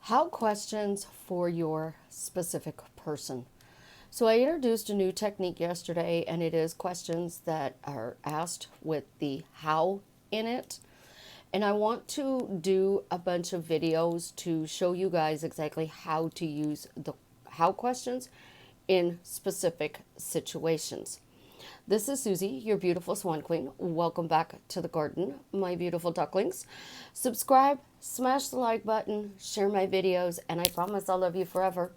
How questions for your specific person. So I introduced a new technique yesterday, and it is questions that are asked with the how in it. And I want to do a bunch of videos to show you guys exactly how to use the how questions in specific situations. This is Susie, your beautiful swan queen. Welcome back to the garden, my beautiful ducklings. Subscribe, smash the like button, share my videos, and I promise I'll love you forever.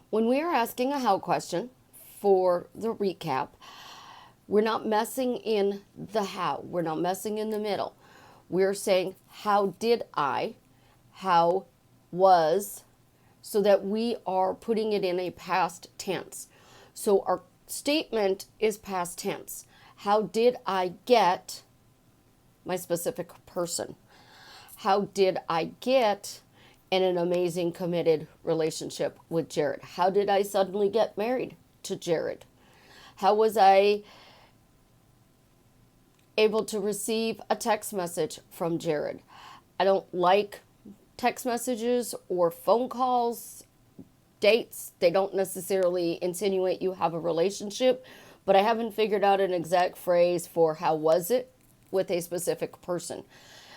When we are asking a how question for the recap, we're not messing in the how. We're not messing in the middle. We're saying, how did I? How was? So that we are putting it in a past tense. So our statement is past tense. How did I get my specific person? How did I get in an amazing committed relationship with Jared? How did I suddenly get married to Jared? How was I able to receive a text message from Jared? I don't like text messages or phone calls. Dates, they don't necessarily insinuate you have a relationship, but I haven't figured out an exact phrase for how was it with a specific person.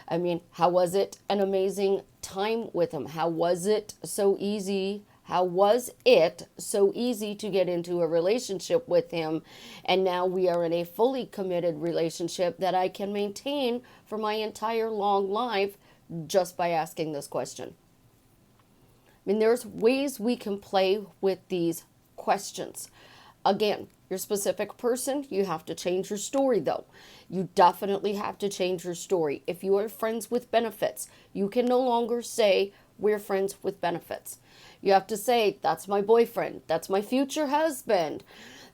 I mean, how was it an amazing time with him? How was it so easy? How was it so easy to get into a relationship with him? And now we are in a fully committed relationship that I can maintain for my entire long life just by asking this question. I mean, there's ways we can play with these questions. Again, your specific person, you have to change your story though. You definitely have to change your story. If you are friends with benefits, you can no longer say, we're friends with benefits. You have to say, that's my boyfriend. That's my future husband.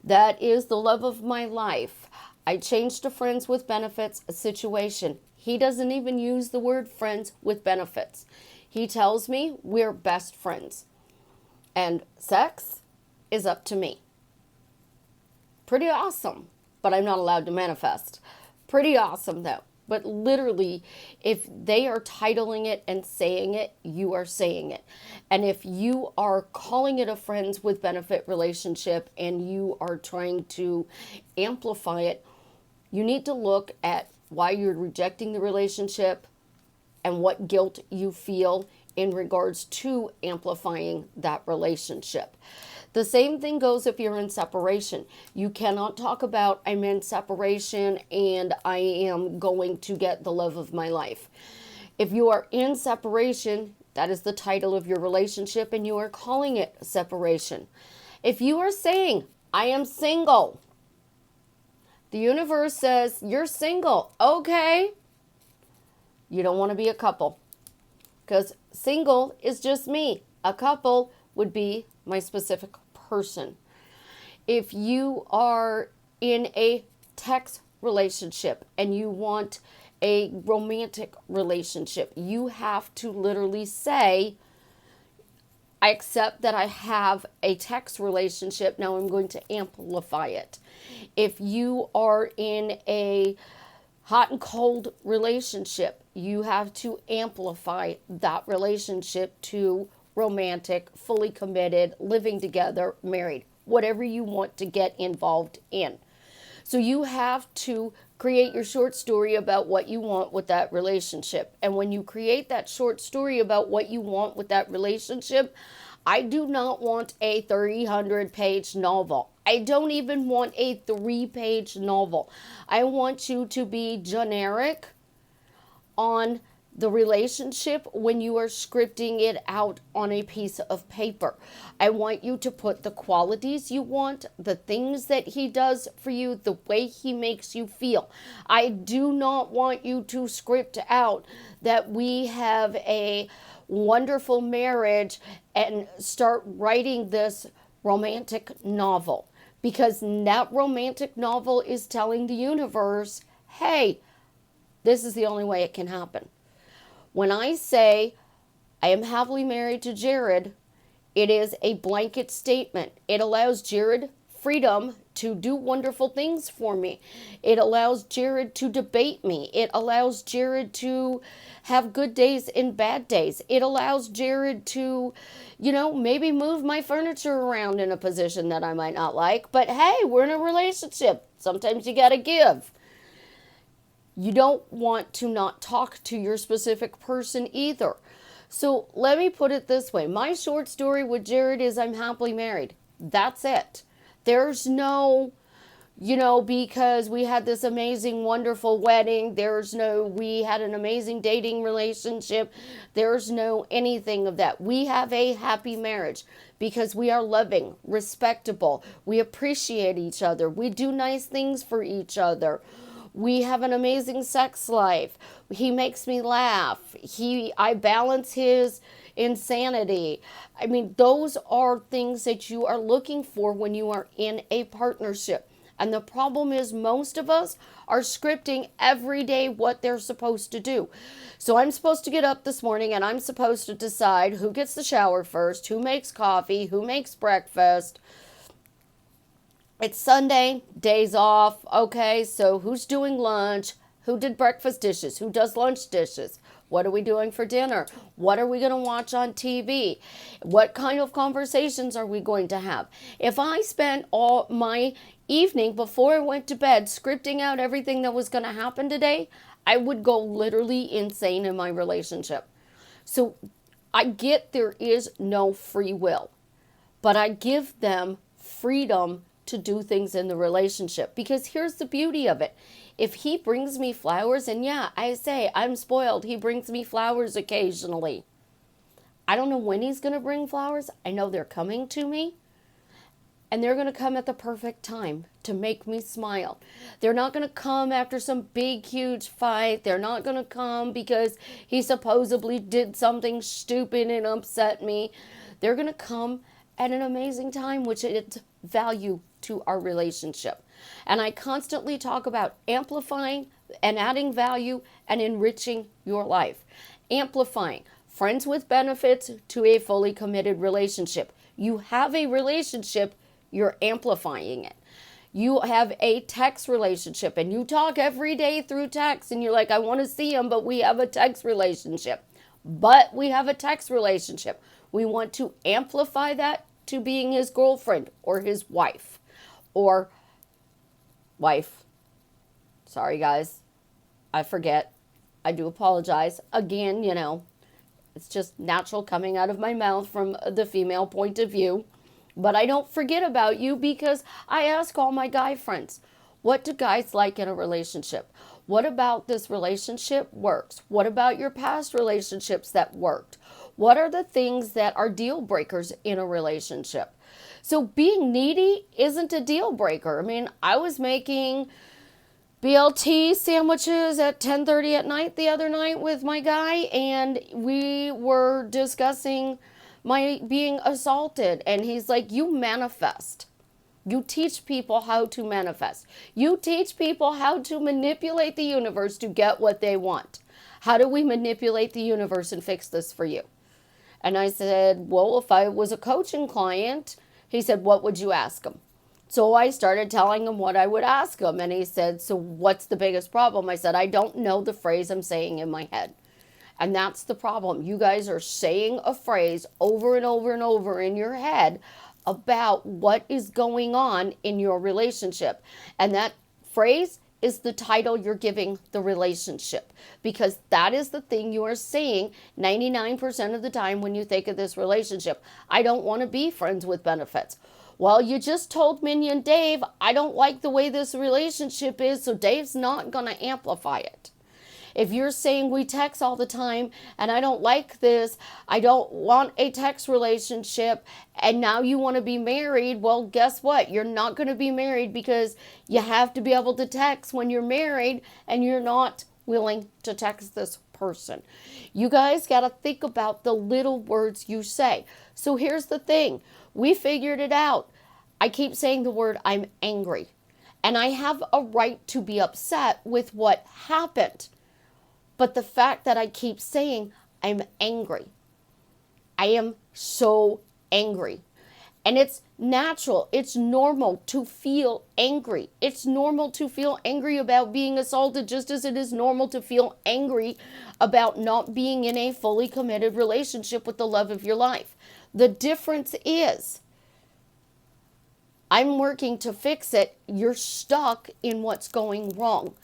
That is the love of my life. I changed to friends with benefits situation. He doesn't even use the word friends with benefits. He tells me we're best friends. And sex is up to me. Pretty awesome, but I'm not allowed to manifest. Pretty awesome though. But literally, if they are titling it and saying it, you are saying it. And if you are calling it a friends with benefit relationship and you are trying to amplify it, you need to look at why you're rejecting the relationship and what guilt you feel in regards to amplifying that relationship. The same thing goes if you're in separation. You cannot talk about, I'm in separation and I am going to get the love of my life. If you are in separation, that is the title of your relationship and you are calling it separation. If you are saying, I am single, the universe says, you're single. Okay. You don't want to be a couple because single is just me. A couple would be my specific person. If you are in a text relationship and you want a romantic relationship, you have to literally say, I accept that I have a text relationship. Now I'm going to amplify it. If you are in a hot and cold relationship, you have to amplify that relationship to romantic, fully committed, living together, married, whatever you want to get involved in. So you have to create your short story about what you want with that relationship. And when you create that short story about what you want with that relationship, I do not want a 300-page novel. I don't even want a 3-page novel. I want you to be generic on the relationship when you are scripting it out on a piece of paper. I want you to put the qualities you want, the things that he does for you, the way he makes you feel. I do not want you to script out that we have a wonderful marriage and start writing this romantic novel, because that romantic novel is telling the universe, hey, this is the only way it can happen. When I say I am happily married to Jared, it is a blanket statement. It allows Jared freedom to do wonderful things for me. It allows Jared to debate me. It allows Jared to have good days and bad days. It allows Jared to, maybe move my furniture around in a position that I might not like. But hey, we're in a relationship. Sometimes you got to give. You don't want to not talk to your specific person either. So let me put it this way. My short story with Jared is I'm happily married. That's it. There's no, because we had this amazing, wonderful wedding. We had an amazing dating relationship. There's no anything of that. We have a happy marriage because we are loving, respectable. We appreciate each other. We do nice things for each other. We have an amazing sex life. He makes me laugh. I balance his insanity. I mean, those are things that you are looking for when you are in a partnership. And the problem is most of us are scripting every day what they're supposed to do. So I'm supposed to get up this morning and I'm supposed to decide who gets the shower first, who makes coffee, who makes breakfast. It's Sunday, days off. Okay, so who's doing lunch? Who did breakfast dishes? Who does lunch dishes? What are we doing for dinner? What are we going to watch on TV? What kind of conversations are we going to have? If I spent all my evening before I went to bed scripting out everything that was going to happen today, I would go literally insane in my relationship. So I get there is no free will, but I give them freedom to do things in the relationship. Because here's the beauty of it. If he brings me flowers, and yeah, I say I'm spoiled. He brings me flowers occasionally. I don't know when he's going to bring flowers. I know they're coming to me. And they're going to come at the perfect time to make me smile. They're not going to come after some big, huge fight. They're not going to come because he supposedly did something stupid and upset me. They're going to come at an amazing time, which is value to our relationship. And I constantly talk about amplifying and adding value and enriching your life. Amplifying friends with benefits to a fully committed relationship. You have a relationship, you're amplifying it. You have a text relationship and you talk every day through text and you're like, I want to see him, but we have a text relationship. But we have a text relationship. We want to amplify that to being his girlfriend or his wife or wife. Sorry, guys. I forget. I do apologize. Again, it's just natural coming out of my mouth from the female point of view. But I don't forget about you because I ask all my guy friends, what do guys like in a relationship? What about this relationship works? What about your past relationships that worked? What are the things that are deal breakers in a relationship? So being needy isn't a deal breaker. I mean, I was making BLT sandwiches at 10:30 at night the other night with my guy, and we were discussing my being assaulted. And he's like, you manifest. You teach people how to manifest. You teach people how to manipulate the universe to get what they want. How do we manipulate the universe and fix this for you? And I said, well, if I was a coaching client, he said, what would you ask him? So I started telling him what I would ask him. And he said, so what's the biggest problem? I said, I don't know the phrase I'm saying in my head. And that's the problem. You guys are saying a phrase over and over and over in your head about what is going on in your relationship. And that phrase is the title you're giving the relationship, because that is the thing you are saying 99% of the time when you think of this relationship. I don't want to be friends with benefits. Well, you just told Minion Dave, I don't like the way this relationship is, so Dave's not going to amplify it. If you're saying we text all the time and I don't like this, I don't want a text relationship, and now you want to be married, well, guess what? You're not going to be married because you have to be able to text when you're married and you're not willing to text this person. You guys got to think about the little words you say. So here's the thing. We figured it out. I keep saying the word I'm angry, and I have a right to be upset with what happened. But the fact that I keep saying I'm angry, I am so angry. And it's natural. It's normal to feel angry. It's normal to feel angry about being assaulted, just as it is normal to feel angry about not being in a fully committed relationship with the love of your life. The difference is, I'm working to fix it. You're stuck in what's going wrong.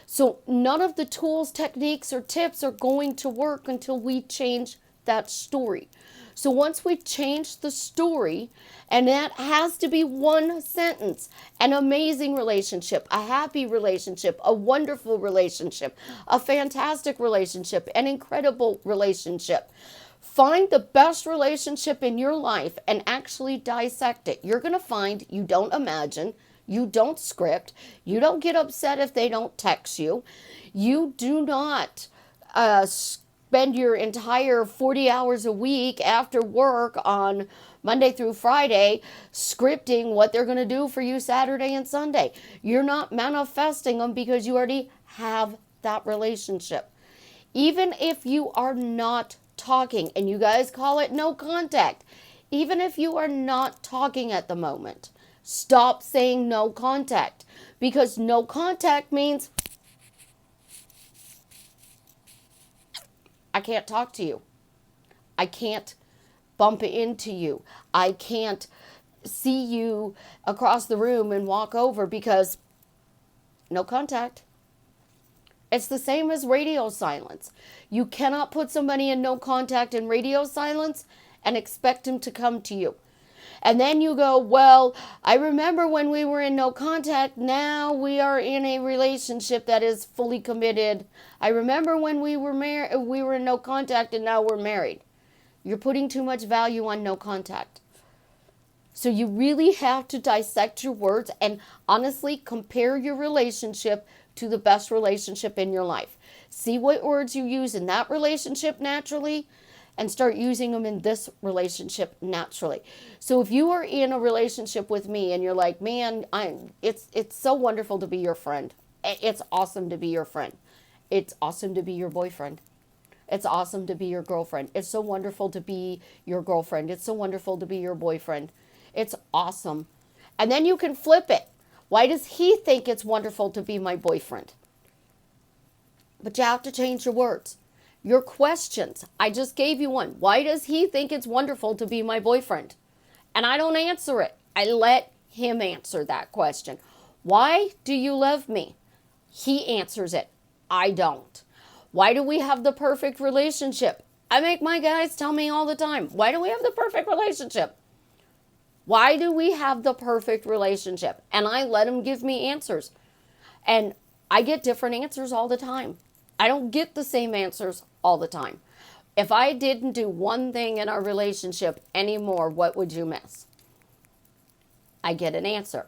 So none of the tools, techniques, or tips are going to work until we change that story. So once we change the story, and that has to be one sentence: an amazing relationship, a happy relationship, a wonderful relationship, a fantastic relationship, an incredible relationship. Find the best relationship in your life and actually dissect it. You're going to find you don't imagine, you don't script, you don't get upset if they don't text you, you do not spend your entire 40 hours a week after work on Monday through Friday scripting what they're going to do for you Saturday and Sunday. You're not manifesting them because you already have that relationship. Even if you are not talking, and you guys call it no contact, even if you are not talking at the moment, stop saying no contact, because no contact means I can't talk to you. I can't bump into you. I can't see you across the room and walk over because no contact. It's the same as radio silence. You cannot put somebody in no contact and radio silence and expect them to come to you. And then you go, well, I remember when we were in no contact. Now we are in a relationship that is fully committed. I remember when we were in no contact, and now we're married. You're putting too much value on no contact. So you really have to dissect your words and honestly compare your relationship to the best relationship in your life. See what words you use in that relationship naturally and start using them in this relationship naturally. So if you are in a relationship with me and you're like, man, it's so wonderful to be your friend. It's awesome to be your friend. It's awesome to be your boyfriend. It's awesome to be your girlfriend. It's so wonderful to be your girlfriend. It's so wonderful to be your boyfriend. It's awesome. And then you can flip it. Why does he think it's wonderful to be my boyfriend? But you have to change your words. Your questions. I just gave you one. Why does he think it's wonderful to be my boyfriend? And I don't answer it. I let him answer that question. Why do you love me? He answers it. I don't. Why do we have the perfect relationship? I make my guys tell me all the time, why do we have the perfect relationship? Why do we have the perfect relationship? And I let them give me answers. And I get different answers all the time. I don't get the same answers all the time. If I didn't do one thing in our relationship anymore, what would you miss? I get an answer.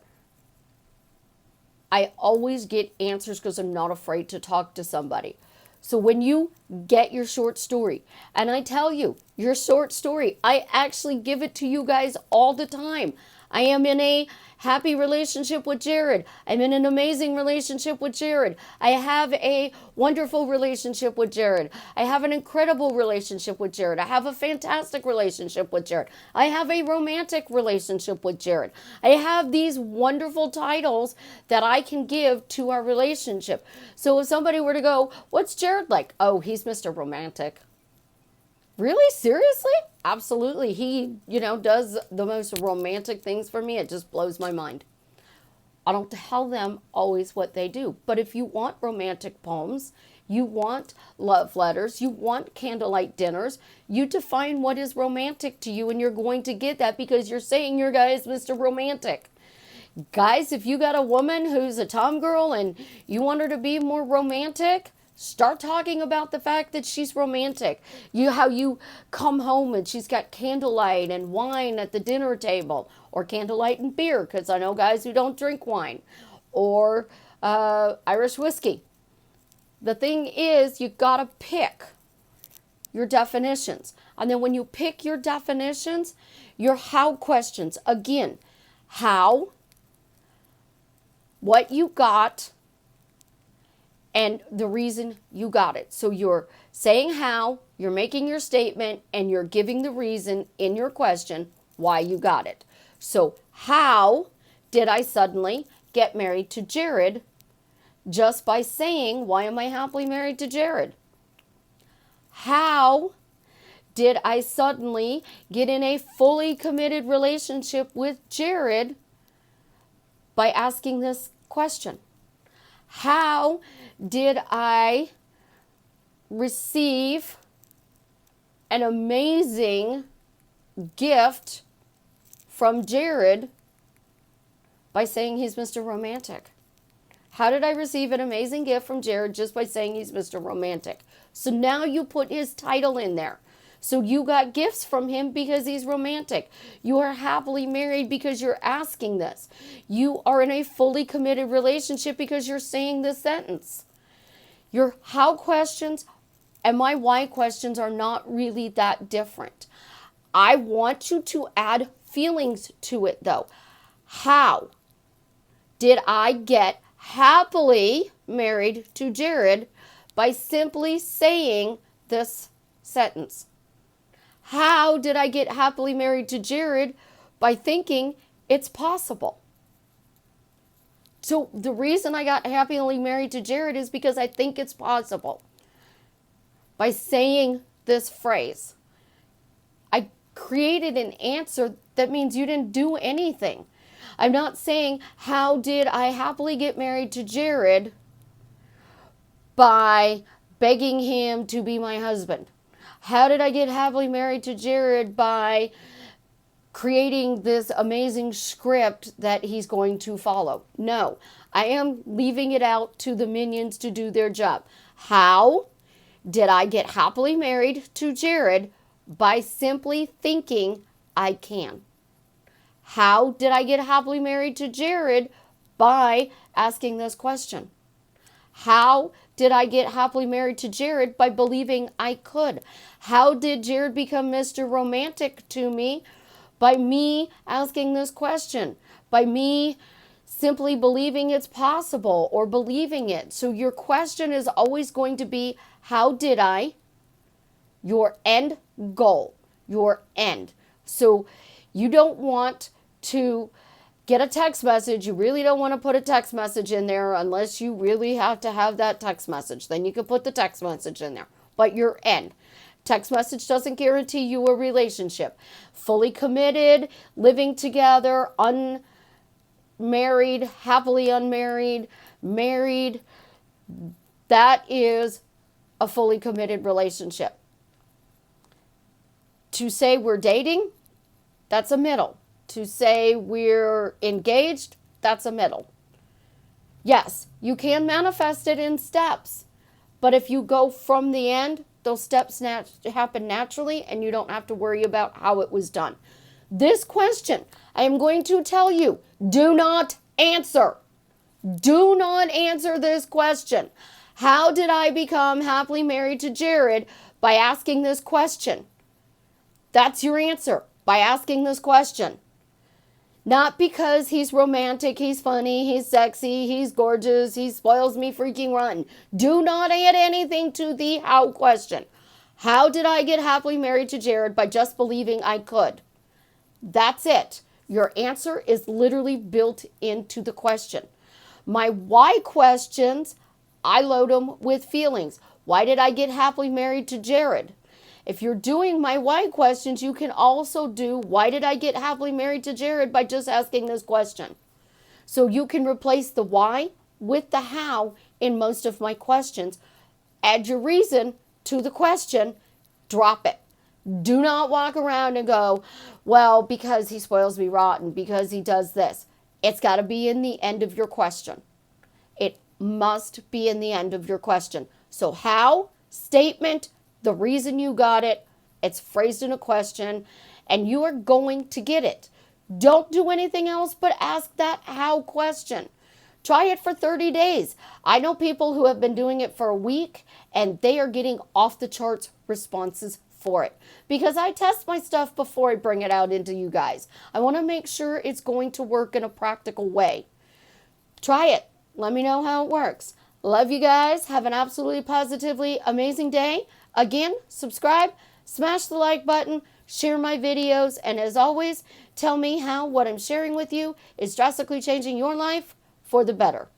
I always get answers because I'm not afraid to talk to somebody. So when you get your short story, and I tell you, your short story, I actually give it to you guys all the time. I am in a happy relationship with Jared. I'm in an amazing relationship with Jared. I have a wonderful relationship with Jared. I have an incredible relationship with Jared. I have a fantastic relationship with Jared. I have a romantic relationship with Jared. I have these wonderful titles that I can give to our relationship. So if somebody were to go, what's Jared like? Oh, he's Mr. Romantic. Really? Seriously? Absolutely. He, does the most romantic things for me. It just blows my mind. I don't tell them always what they do. But if you want romantic poems, you want love letters, you want candlelight dinners, you define what is romantic to you, and you're going to get that because you're saying your guy is Mr. Romantic. Guys, if you got a woman who's a tom girl and you want her to be more romantic, start talking about the fact that she's romantic. How you come home and she's got candlelight and wine at the dinner table, or candlelight and beer, because I know guys who don't drink wine, or Irish whiskey. The thing is, you gotta pick your definitions. And then when you pick your definitions, your how questions, again, how, what you got, and the reason you got it. So you're saying how, you're making your statement, and you're giving the reason in your question why you got it. So how did I suddenly get married to Jared just by saying, why am I happily married to Jared? How did I suddenly get in a fully committed relationship with Jared by asking this question? How did I receive an amazing gift from Jared by saying he's Mr. Romantic? How did I receive an amazing gift from Jared just by saying he's Mr. Romantic? So now you put his title in there. So you got gifts from him because he's romantic. You are happily married because you're asking this. You are in a fully committed relationship because you're saying this sentence. Your how questions and my why questions are not really that different. I want you to add feelings to it though. How did I get happily married to Jared by simply saying this sentence? How did I get happily married to Jared by thinking it's possible? So the reason I got happily married to Jared is because I think it's possible. By saying this phrase, I created an answer that means you didn't do anything. I'm not saying, how did I happily get married to Jared by begging him to be my husband? How did I get happily married to Jared by creating this amazing script that he's going to follow? No, I am leaving it out to the minions to do their job. How did I get happily married to Jared by simply thinking I can? How did I get happily married to Jared by asking this question? How did I get happily married to Jared by believing I could? How did Jared become Mr. Romantic to me? By me asking this question, by me simply believing it's possible or believing it. So your question is always going to be, how did I? Your end goal, your end. So you don't want to get a text message. You really don't want to put a text message in there unless you really have to have that text message. Then you can put the text message in there. But your end. Text message doesn't guarantee you a relationship. Fully committed, living together, unmarried, happily unmarried, married. That is a fully committed relationship. To say we're dating, that's a middle. To say we're engaged, that's a middle. Yes, you can manifest it in steps, but if you go from the end, those steps happen naturally and you don't have to worry about how it was done. This question, I am going to tell you, do not answer. Do not answer this question. How did I become happily married to Jared? By asking this question. That's your answer, by asking this question. Not because he's romantic, he's funny, he's sexy, he's gorgeous, he spoils me freaking rotten. Do not add anything to the how question. How did I get happily married to Jared? By just believing I could. That's it. Your answer is literally built into the question. My why questions, I load them with feelings. Why did I get happily married to Jared? If you're doing my why questions, you can also do, why did I get happily married to Jared, by just asking this question. So you can replace the why with the how in most of my questions. Add your reason to the question, drop it. Do not walk around and go, well, because he spoils me rotten, because he does this. It's got to be in the end of your question. It must be in the end of your question. So how, statement, the reason you got it, it's phrased in a question, and you are going to get it. Don't do anything else but ask that how question. Try it for 30 days. I know people who have been doing it for a week, and they are getting off the charts responses for it. Because I test my stuff before I bring it out into you guys. I want to make sure it's going to work in a practical way. Try it. Let me know how it works. Love you guys. Have an absolutely positively amazing day. Again, subscribe, smash the like button, share my videos, and as always, tell me how what I'm sharing with you is drastically changing your life for the better.